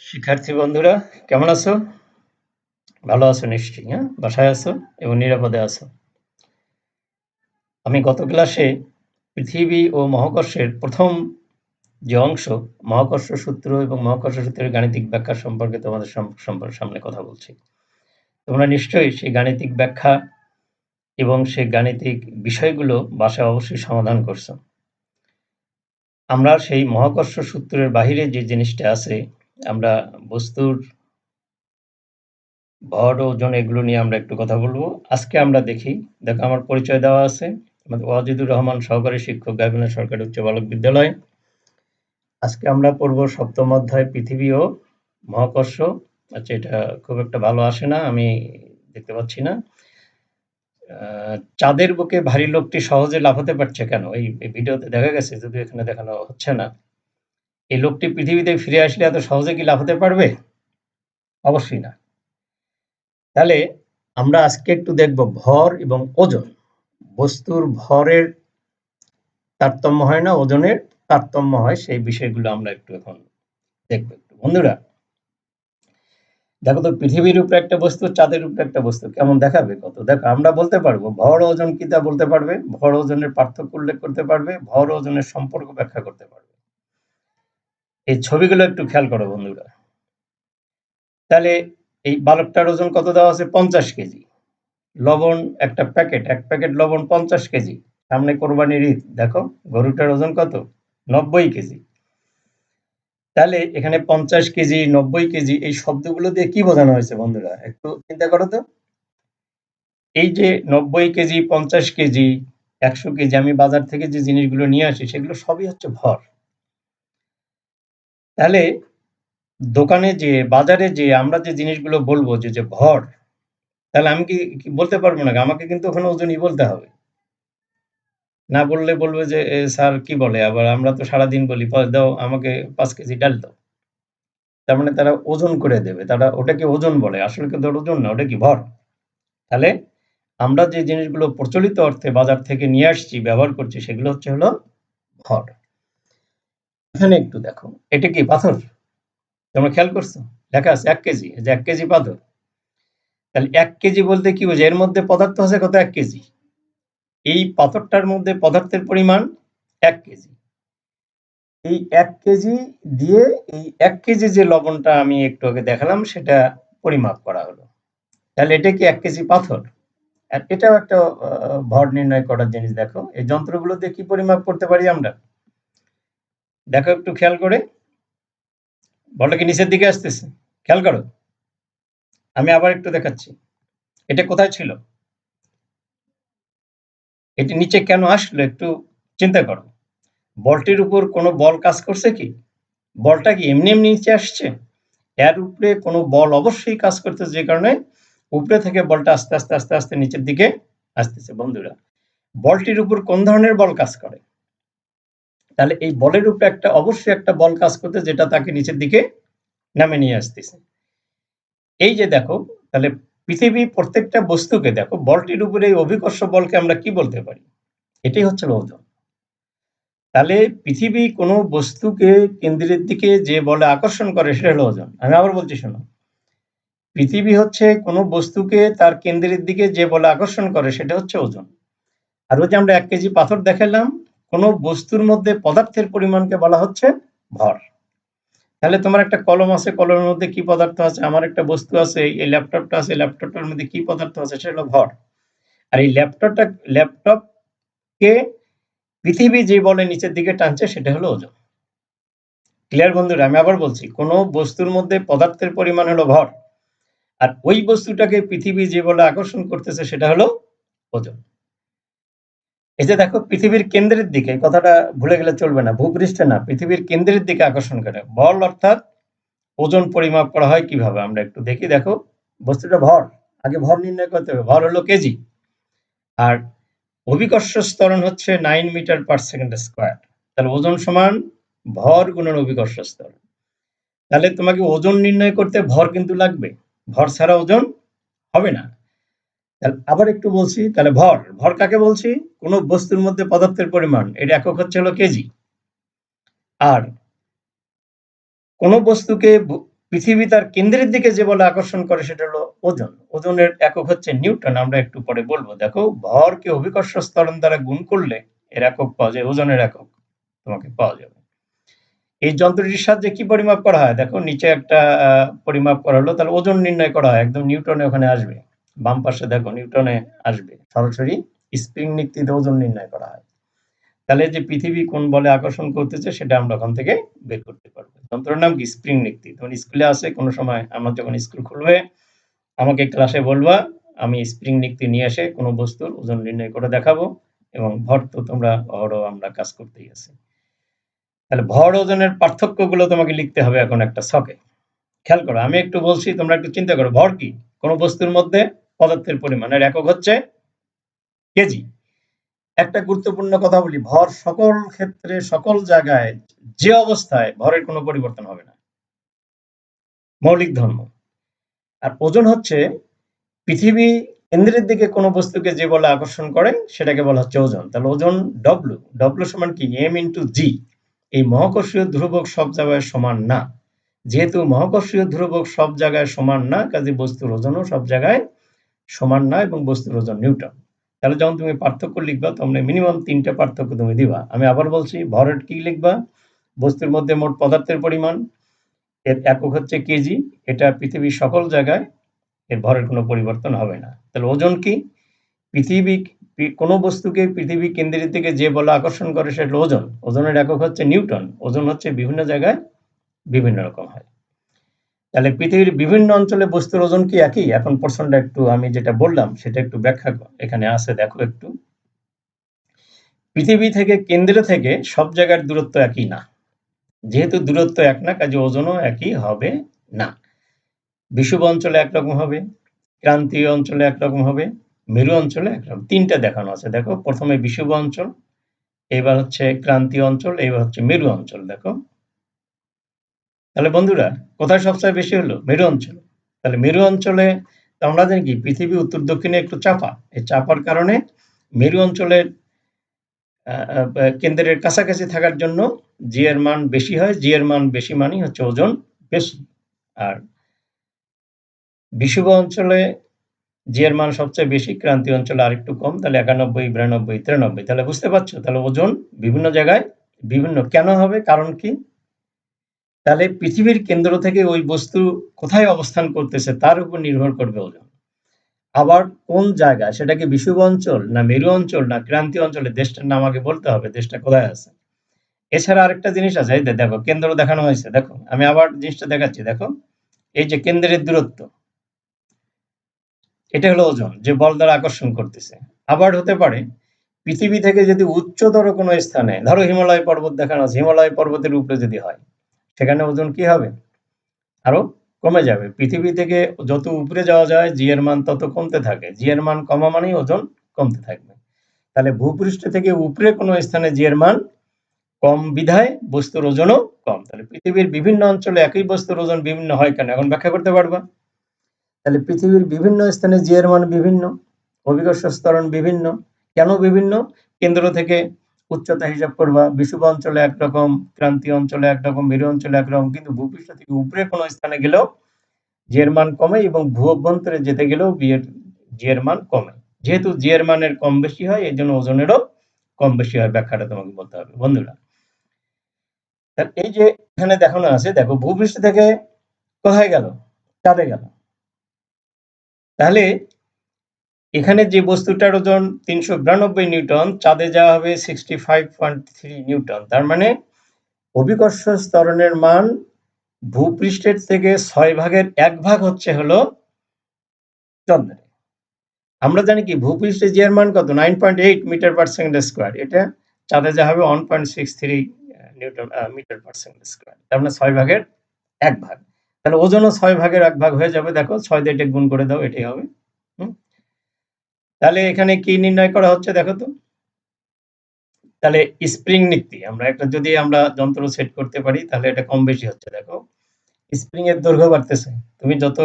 শিক্ষার্থী বন্ধুরা কেমন আছো? ভালো আছো নিশ্চয়ই, হ্যাঁ? বাসায় আছো এবং নিরাপদে আছো। আমি গত ক্লাসে পৃথিবী ও মহাকর্ষের প্রথম যে অংশ, মহাকর্ষ সূত্র এবং মহাকর্ষ সূত্রের গাণিতিক ব্যাখ্যা সম্পর্কে তোমাদের সামনে কথা বলছি। তোমরা নিশ্চয়ই সেই গাণিতিক ব্যাখ্যা এবং সেই গাণিতিক বিষয়গুলো বাসায় অবশ্যই সমাধান করছো। আমরা সেই মহাকর্ষ সূত্রের বাহিরে যে জিনিসটা আছে, আমরা বস্তুর ভর ও ওজন এগুলো নিয়ে আমরা একটু কথা বলবো। আজকে আমরা দেখি, দেখো আমার পরিচয় দেওয়া আছে, আমাদের ওয়াজিদুর রহমান সহকারী শিক্ষক, গাইবান্ধা সরকারি উচ্চ বালক বিদ্যালয়। আজকে আমরা পড়ব সপ্তম অধ্যায় পৃথিবী ও মহাকর্ষ। আচ্ছা, এটা খুব একটা ভালো আসে না, আমি দেখতে পাচ্ছি না। চাঁদের বুকে ভারী লোকটি সহজে লাফাতে পারছে কেন? এই ভিডিওতে দেখা গেছে, যদিও এখানে দেখানো হচ্ছে না। এই লোকটি পৃথিবীতে ফিরে আসলে এত সহজে কি লাফাতে পারবে? অবশ্যই না। তাহলে আমরা আজকে একটু দেখব ভর এবং ওজন। বস্তুর ভরের তারতম্য হয় না, ওজনের তারতম্য হয়, সেই বিষয়গুলো আমরা একটু এখন দেখব। বন্ধুরা দেখো তো, পৃথিবীর উপরে একটা বস্তু, চাঁদের উপরে একটা বস্তু, কেমন দেখাবে? কত দেখো, আমরা বলতে পারবো ভর ওজন কি, তা বলতে পারবে, ভর ওজনের পার্থক্য উল্লেখ করতে পারবে, ভর ওজনের সম্পর্ক ব্যাখ্যা করতে পারবে। এই ছবিগুলো একটু খেয়াল করো বন্ধুরা। তাহলে এই বালকটার ওজন কত দেওয়া আছে? 50 কেজি। লবণ একটা প্যাকেট, এক প্যাকেট লবণ 50 কেজি। সামনে কোরবানির ঈদ, দেখো গরুটার ওজন কত? 90 কেজি। তাহলে এখানে 50 কেজি, 90 কেজি, এই শব্দগুলো দিয়ে কি বোঝানো হয়েছে বন্ধুরা? একটু চিন্তা করো তো। এই যে 90 কেজি, 50 কেজি, 100 কেজি, আমি বাজার থেকে যে জিনিসগুলো নিয়ে আসি সেগুলো সবই হচ্ছে ভর। তাহলে দোকানে যে, বাজারে যে আমরা যে জিনিসগুলো বলবো যে ভর, তাহলে আমি কি বলতে পারবো না? আমাকে কিন্তু ওখানে ওজনই বলতে হবে। না বললে বলবে যে স্যার কি বলে আবার, আমরা তো সারাদিন বলি দাও আমাকে 5 কেজি ডাল দাও। তার মানে তারা ওজন করে দেবে, তারা ওটাকে ওজন বলে, আসলে কিন্তু ওজন না, ওটা কি ভর। তাহলে আমরা যে জিনিসগুলো প্রচলিত অর্থে বাজার থেকে নিয়ে আসছি, ব্যবহার করছি, সেগুলো হলো ভর। এখানে একটু দেখো, এটা কি পাথর? তোমরা খেয়াল করছো? লেখা আছে 1 কেজি, যে 1 কেজি পাথর। তাহলে 1 কেজি বলতে কি বোঝায়? এর মধ্যে পদার্থ আছে কত? 1 কেজি। এই পাথরটার মধ্যে পদার্থের পরিমাণ 1 কেজি। এই 1 কেজি দিয়ে এই 1 কেজি যে লবণটা আমি একটু আগে দেখালাম সেটা পরিমাপ করা হলো। তাহলে এটা কি 1 কেজি পাথর? আর এটাও একটা ভর নির্ণয় করার জিনিস। দেখো এই যন্ত্রগুলো দিয়ে কি পরিমাপ করতে পারি আমরা? দেখো একটু খেয়াল করে, বলটা কি নিচের দিকে আসতেছে? খেয়াল করো, আমি আবার একটু দেখাচ্ছি। এটা কোথায় ছিল? এটি নিচে কেন আসলো? একটু চিন্তা করো। বলটির উপর কোনো বল কাজ করছে কি? বলটা কি এমনি এমনি নিচে আসছে? এর উপরে কোনো বল অবশ্যই কাজ করতেছে, যে কারণে উপরে থেকে বলটা আস্তে আস্তে আস্তে আস্তে নিচের দিকে আসতেছে। বন্ধুরা, বলটির উপর কোন ধরনের বল কাজ করে? তাহলে এই বলের উপরে অবশ্যই একটা বল কাজ করতে, যেটা তাকে নিচের দিকে নামে নিয়ে আসতেছে। এই যে দেখো, তাহলে পৃথিবী প্রত্যেকটা বস্তুকে দেখো, বলটির উপরে এই অভিকর্ষ বলকে আমরা কি বলতে পারি? এটাই হচ্ছে ওজন। তাহলে পৃথিবী কোনো বস্তুকে কেন্দ্রের দিকে যে বলে আকর্ষণ করে সেটা হলো ওজন। আমি আবার বলছি শোনো, পৃথিবী হচ্ছে কোনো বস্তুকে তার কেন্দ্রের দিকে যে বলে আকর্ষণ করে সেটা হচ্ছে ওজন। আর ওই যে আমরা 1 কেজি পাথর দেখালাম, কোনো বস্তুর মধ্যে পদার্থের পরিমাণকে বলা হচ্ছে ভর। তাহলে তোমার একটা কলম আছে, কলমের মধ্যে কি পদার্থ আছে? আমার একটা বস্তু আছে, এই ল্যাপটপটা আছে, ল্যাপটপটার মধ্যে কি পদার্থ আছে? সেটা হলো ভর। আর এই ল্যাপটপকে পৃথিবী যে বলে নিচের দিকে টানছে সেটা হলো ওজন। ক্লিয়ার বন্ধুরা? আমি আবার বলছি, কোনো বস্তুর মধ্যে পদার্থের পরিমাণ হলো ভর, আর ওই বস্তুটাকে পৃথিবী যে বলে আকর্ষণ করতেছে সেটা হলো ওজন। এই যে দেখো, পৃথিবীর কেন্দ্রের দিকে, কথাটা ভুলে গেলে চলবে না, ভূপৃষ্ঠে না, পৃথিবীর কেন্দ্রের দিকে আকর্ষণ করে বল, অর্থাৎ ওজন পরিমাপ করা হয় কিভাবে আমরা একটু দেখি। দেখো বস্তুটা ভর, আগে ভর নির্ণয় করতে হবে, ভর হলো কেজি। আর অভিকর্ষ ত্বরণ হচ্ছে 9 মিটার পার সেকেন্ড স্কয়ার। তাহলে ওজন সমান ভর গুণন অভিকর্ষ ত্বরণ। তাহলে তোমাকে ওজন নির্ণয় করতে ভর কিন্তু লাগবে, ভর ছাড়া ওজন হবে না। আবার একটু বলছি, তাহলে ভর, ভর কাকে বলছি? কোন বস্তুর মধ্যে পদার্থের পরিমাণ, এর একক হলো কেজি। আর কোন বস্তুকে পৃথিবী তার কেন্দ্রের দিকে যে বলে আকর্ষণ করে সেটা হলো ওজন। ওজনের একক হচ্ছে নিউটন, আমরা একটু পরে বলবো। দেখো, ভরকে অভিকর্ষ ত্বরণ দ্বারা গুণ করলে এর একক পাওয়া যায়, ওজনের একক তোমাকে পাওয়া যাবে। এই যন্ত্রটির সাহায্যে কি পরিমাপ করা হয়? দেখো, নিচে একটা পরিমাপ করা হলো, তাহলে ওজন নির্ণয় করা হয়, একদম নিউটনে ওখানে আসবে। বাম পাশে দেখো নিউটনে আসবে, সরাসরি স্প্রিং নীতিতে ওজন নির্ণয় করা হয়। তাহলে যে পৃথিবী কোন বলে আকর্ষণ করতেছে সেটা আমরা ওখান থেকে বের করতে পারবো। যন্ত্রের নাম কি? স্প্রিং নীতি। তোমার স্কুলে আছে, কোনো সময় আমার যখন স্কুল খুলবে আমাকে ক্লাসে বলবা, আমি স্প্রিং নীতি নিয়ে এসে কোনো বস্তুর ওজন নির্ণয় করে দেখাবো, এবং ভর তো তোমরা আমরা কাজ করতেই আছে। তাহলে ভর ওজনের পার্থক্যগুলো তোমাকে লিখতে হবে এখন একটা ছকে। খেয়াল করো, আমি একটু বলছি, তোমরা একটু চিন্তা করো। ভর কি? কোনো বস্তুর মধ্যে পদার্থের পরিমাণের একক হচ্ছে কেজি। একটা গুরুত্বপূর্ণ কথা বলি, ভর সকল ক্ষেত্রে সকল জায়গায় যে অবস্থায় ভরের কোনো পরিবর্তন হবে না, মৌলিক ধর্ম। আর ওজন হচ্ছে পৃথিবী কেন্দ্রের দিকে কোনো বস্তুকে যে বলে আকর্ষণ করে সেটাকে বলা হচ্ছে ওজন। তাহলে ওজন ডব্লু, ডব্লু সমান কি? এম ইন্টু জি। এই মহাকর্ষীয় ধ্রুবক সব জায়গায় সমান না। যেহেতু মহাকর্ষীয় ধ্রুবক সব জায়গায় সমান না, কাজে বস্তুর ওজনও সব জায়গায় সমান না, এবং বস্তুর ওজন নিউটন। তাহলে যখন তুমি পার্থক্য লিখবা, তোমরা মিনিমাম 3টা পার্থক্য তুমি দিবা। আমি আবার বলছি, ভরের কি লিখবা? বস্তুর মধ্যে মোট পদার্থের পরিমাণ, এর একক হচ্ছে কেজি। এটা পৃথিবীর সকল জায়গায় এর ভরের কোনো পরিবর্তন হবে না। তাহলে ওজন কি? পৃথিবী কোনো বস্তুকে পৃথিবী কেন্দ্রের দিকে যে বলে আকর্ষণ করে সেটা ওজন। ওজনের একক হচ্ছে নিউটন। ওজন হচ্ছে বিভিন্ন জায়গায় বিভিন্ন রকম হয়। তাহলে পৃথিবীর বিভিন্ন অঞ্চলে বস্তুর ওজন কি একই? এখন প্রশ্নটা একটু আমি যেটা বললাম সেটা একটু ব্যাখ্যা এখানে আছে, দেখো একটু। পৃথিবী থেকে কেন্দ্র থেকে সব জায়গার দূরত্ব একই না। যেহেতু দূরত্ব এক না, কাজে ওজনও একই হবে না। বিষুব অঞ্চলে একরকম হবে, ক্রান্তীয় অঞ্চলে একরকম হবে, মেরু অঞ্চলে একরকম। 3টা দেখানো আছে, দেখো। প্রথমে বিষুব অঞ্চল, এবার হচ্ছে ক্রান্তীয় অঞ্চল, এবার হচ্ছে মেরু অঞ্চল। দেখো, তাহলে বন্ধুরা, কোথায় সবচেয়ে বেশি হলো? মেরু অঞ্চল। তাহলে মেরু অঞ্চলে আমরা জানি কি, পৃথিবী উত্তর দক্ষিণে একটু চাপা। এই চাপার কারণে মেরু অঞ্চলের কেন্দ্রের কাছাকাছি থাকার জন্য জি এর মান বেশি হয়। জি এর মান বেশি মানেই হচ্ছে ওজন বেশি। আর বিষুব অঞ্চলে জি এর মান সবচেয়ে বেশি, ক্রান্তীয় অঞ্চলে আরেকটু কম। তাহলে 91, 92, 93। তাহলে বুঝতে পারছো, তাহলে ওজন বিভিন্ন জায়গায় বিভিন্ন কেন হবে, কারণ কি? তাহলে পৃথিবীর কেন্দ্র থেকে ওই বস্তু কোথায় অবস্থান করতেছে তার উপর নির্ভর করবে ওজন। আবার কোন জায়গায়, সেটা কি বিষুব অঞ্চল না মেরু অঞ্চল না ক্রান্তীয় অঞ্চলে, দেশটার নাম আগে বলতে হবে, দেশটা কোথায় আছে। এছাড়া আরেকটা জিনিস আছে, এই দেখো কেন্দ্র দেখানো হয়েছে। দেখো, আমি আবার জিনিসটা দেখাচ্ছি। দেখো, এই যে কেন্দ্রের দূরত্ব, এটা হলো ওজন, যে বল দ্বারা আকর্ষণ করতেছে। আবার হতে পারে পৃথিবী থেকে যদি উচ্চতর কোনো স্থানে, ধরো হিমালয় পর্বত দেখানো আছে, হিমালয় পর্বতের উপরে যদি হয়, সেখানে ওজন কি হবে? আরো কমে যাবে। পৃথিবী থেকে যত উপরে যাওয়া যায় জি এর মান তত কমতে থাকে। জি এর মান কমা মানেই ওজন কমতে থাকবে। তাহলে ভূপৃষ্ঠ থেকে উপরে কোনো স্থানে জি এর মান কম বিধায় বস্তুর ওজনও কম। তাহলে পৃথিবীর বিভিন্ন অঞ্চলে একই বস্তুর ওজন বিভিন্ন হয় কেন, এখন ব্যাখ্যা করতে পারবা? তাহলে পৃথিবীর বিভিন্ন স্থানে জি এর মান বিভিন্ন, অভিকর্ষ ত্বরণ বিভিন্ন। কেন বিভিন্ন? কেন্দ্র থেকে উচ্চতা হিসাব করবা, বিষুব অঞ্চলে একরকম, ক্রান্তীয় অঞ্চলে একরকম, মেরু অঞ্চলে একরকম, কিন্তু ভূপৃষ্ঠ থেকে উপরে কোনো স্থানে গেলেও জি এর মান কমে, এবং ভূ অভ্যন্তরে যেতে গেলেও জি এর মান কমে। যেহেতু জি এর মানের কম বেশি হয়, এই জন্য ওজনেরও কম বেশি হয়। ব্যাখ্যাটা তোমাকে বলতে হবে বন্ধুরা। এই যে এখানে দেখানো আছে, দেখো ভূপৃষ্ঠ থেকে কোথায় গেল? চাঁদে গেল। তাহলে এখানে যে বস্তুটার ওজন 392 নিউটন, চাঁদে যাওয়া হবে 65.3 নিউটন। তার মানে অভিকর্ষ ত্বরণের মান ভূপৃষ্ঠের থেকে 6 ভাগের 1 ভাগ হচ্ছে হলো চন্দ্রে। আমরা জানি কি, ভূপৃষ্ঠে জি এর মান কত? 9.8 মিটার পার সেকেন্ড স্কয়ার। এটা চাঁদে যা হবে 1.63 newton metre per second square. তার মানে 6 ভাগের 1 ভাগ। তাহলে ওজনও 6 ভাগের 1 ভাগ হয়ে যাবে। দেখো, 6 দিয়ে এটা গুণ করে দাও, এটাই হবে। তাহলে এখানে কি নির্ণয় করা হচ্ছে দেখো তো। তাহলে স্প্রিং নীতি, আমরা একটা যদি আমরা যন্ত্র সেট করতে পারি তাহলে এটা কম বেশি হচ্ছে। দেখো, স্প্রিং এর দৈর্ঘ্য বাড়তেছে, তুমি যত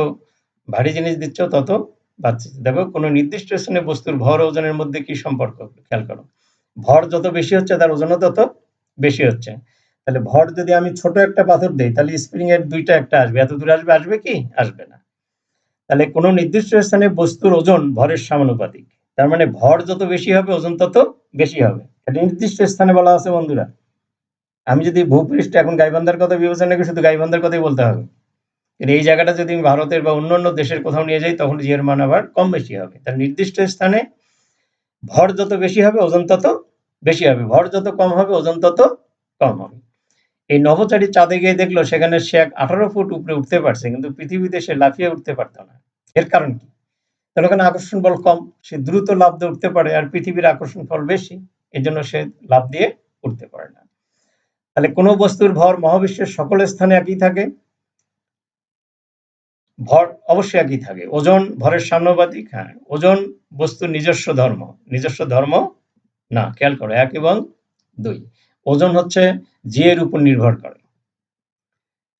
ভারী জিনিস দিচ্ছ তত বাড়ছে। দেখো, কোনো নির্দিষ্ট স্থানে বস্তুর ভর ওজনের মধ্যে কি সম্পর্ক, খেয়াল করো। ভর যত বেশি হচ্ছে তার ওজনও তত বেশি হচ্ছে। তাহলে ভর যদি আমি ছোট একটা পাথর দেই তাহলে স্প্রিং এর ২ টা একটা আসবে। এত দূরে আসবে, আসবে কি? আসবে না। তাহলে কোনো নির্দিষ্ট স্থানে বস্তুর ওজন ভরের সমানুপাতিক। তার মানে ভর যত বেশি হবে ওজন তত বেশি হবে। এটা নির্দিষ্ট স্থানে বলা আছে বন্ধুরা। আমি যদি ভূপৃষ্ঠে এখন গাইবান্ধার কথা বিবেচনা করি, শুধু গাইবান্ধার কথাই বলতে হবে। কিন্তু এই জায়গাটা যদি আমি ভারতের বা অন্যান্য দেশের কোথাও নিয়ে যাই তখন জি এর মান আবার কম বেশি হবে। তার নির্দিষ্ট স্থানে ভর যত বেশি হবে ওজন তত বেশি হবে, ভর যত কম হবে ওজন তত কম হবে। এই নভোচারী চাঁদে গিয়ে দেখলো সেখানে সে 18 ফুট উপরে উঠতে পারছে, কিন্তু পৃথিবীতে সে লাফিয়ে উঠতে পারতো না। এর কারণ কি? তাহলে ওখানে আকর্ষণ বল কম, সে দ্রুত লাফ দিয়ে উঠতে পারে, আর পৃথিবীর আকর্ষণ বল বেশি, এই জন্য সে লাফ দিয়ে উঠতে পারে না। তাহলে কোনো বস্তুর ভর মহাবিশ্বের সকল স্থানে একই থাকে? ভর অবশ্যই একই থাকে। ওজন ভরের সমানুপাতিক? হ্যাঁ। ওজন বস্তুর নিজস্ব ধর্ম? নিজস্ব ধর্ম না। খেয়াল করো ১ এবং ২। ওজন হচ্ছে জি এর উপর নির্ভর করে।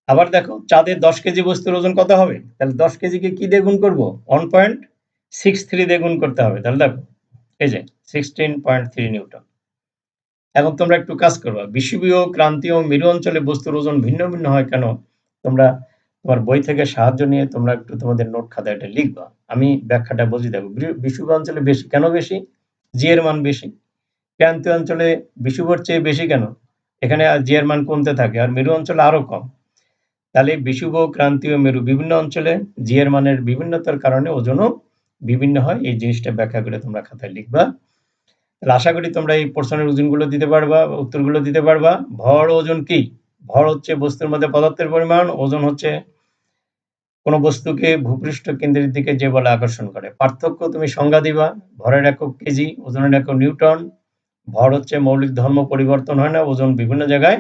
আবার দেখো চাঁদের 10 কেজি বস্তুর ওজন কত হবে? তাহলে 10 কেজিকে কি দিয়ে গুণ করব? 1.63 দিয়ে গুণ করতে হবে। তাহলে দেখো এই যে 16.3 নিউটন। এখন তোমরা একটু কাজ করবা। বিষুবীয়, ক্রান্তীয়, মেরু অঞ্চলে বস্তুর ওজন ভিন্ন ভিন্ন হয় কেন? তোমরা তোমার বই থেকে সাহায্য নিয়ে তোমরা একটু তোমাদের নোট খাতায় এটা লিখবা। আমি ব্যাখ্যাটা বুঝিয়ে দেব। বিষুবীয় অঞ্চলে বেশি কেন বেশি? জি এর মান বেশি। ক্রান্তীয় অঞ্চলে বিষুবর চেয়ে বেশি কেন? এখানে জি এর মান কমতে থাকে, আর মেরু অঞ্চলে আরো কম। তাহলে বিষুব, ক্রান্তীয়, মেরু বিভিন্ন অঞ্চলে জি এর মানের বিভিন্নতার কারণে ওজনও বিভিন্ন হয়। এই জিনিসটা ব্যাখ্যা করে তোমরা খাতায় লিখবা। তাহলে আশা করি তোমরা এই প্রশ্নের ওজনগুলো দিতে পারবা, উত্তরগুলো দিতে পারবা। ভর ওজন কি? ভর হচ্ছে বস্তুর মধ্যে পদার্থের পরিমাণ, ওজন হচ্ছে কোনো বস্তুকে ভূপৃষ্ঠ কেন্দ্রের দিকে যে বলে আকর্ষণ করে। পার্থক্য তুমি সংজ্ঞা দিবা। ভরের একক কেজি, ওজনের একক নিউটন। ভর হচ্ছে মৌলিক ধর্ম, পরিবর্তন হয় না, ওজন বিভিন্ন জায়গায়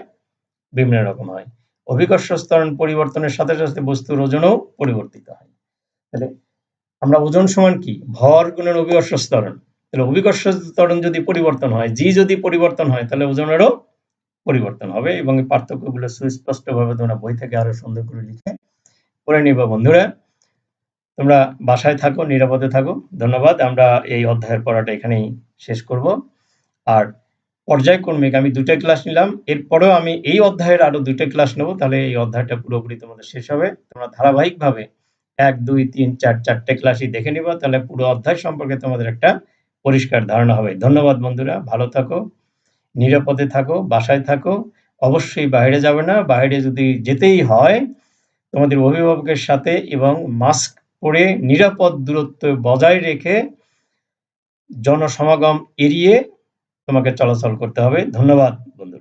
বিভিন্ন রকম হয়। অভিকর্ষ ত্বরণ পরিবর্তনের সাথে সাথে বস্তুর ওজনও পরিবর্তিত হয়। তাহলে আমরা ওজন সমান কি? ভর গুণন অভিকর্ষ ত্বরণ। তাহলে অভিকর্ষ ত্বরণ যদি পরিবর্তন হয়, জি যদি পরিবর্তন হয়, তাহলে ওজনেরও পরিবর্তন হবে, এবং এই পার্থক্যগুলো সুস্পষ্টভাবে তোমরা বই থেকে আরো সুন্দর করে লিখে পড়ে নিবা বন্ধুরা। তোমরা বাসায় থাকো, নিরাপদে থাকো। ধন্যবাদ। আমরা এই অধ্যায়ের পড়াটা এখানেই শেষ করব। আর পর্যায়ক্রমিক আমি ২ টা ক্লাস নিলাম। এরপরেও আমি এই অধ্যায়ের আরো ২ টা ক্লাস নেব। তাহলে এই অধ্যায়টা পুরোপুরি তোমাদের শেষ হবে। তোমরা ধারাবাহিকভাবে ১, ২, ৩, ৪ টে ক্লাসই দেখে নিবা। তাহলে পুরো অধ্যায় সম্পর্কে তোমাদের একটা পরিষ্কার ধারণা হবে। ধন্যবাদ বন্ধুরা। ভালো থাকো, নিরাপদে থাকো, বাসায় থাকো। অবশ্যই বাইরে যাবে না। বাইরে যদি যেতেই হয় তোমাদের অভিভাবকের সাথে এবং মাস্ক পরে নিরাপদ দূরত্ব বজায় রেখে জনসমাগম এড়িয়ে তোমাকে চলাচল করতে হবে। ধন্যবাদ বন্ধুরা।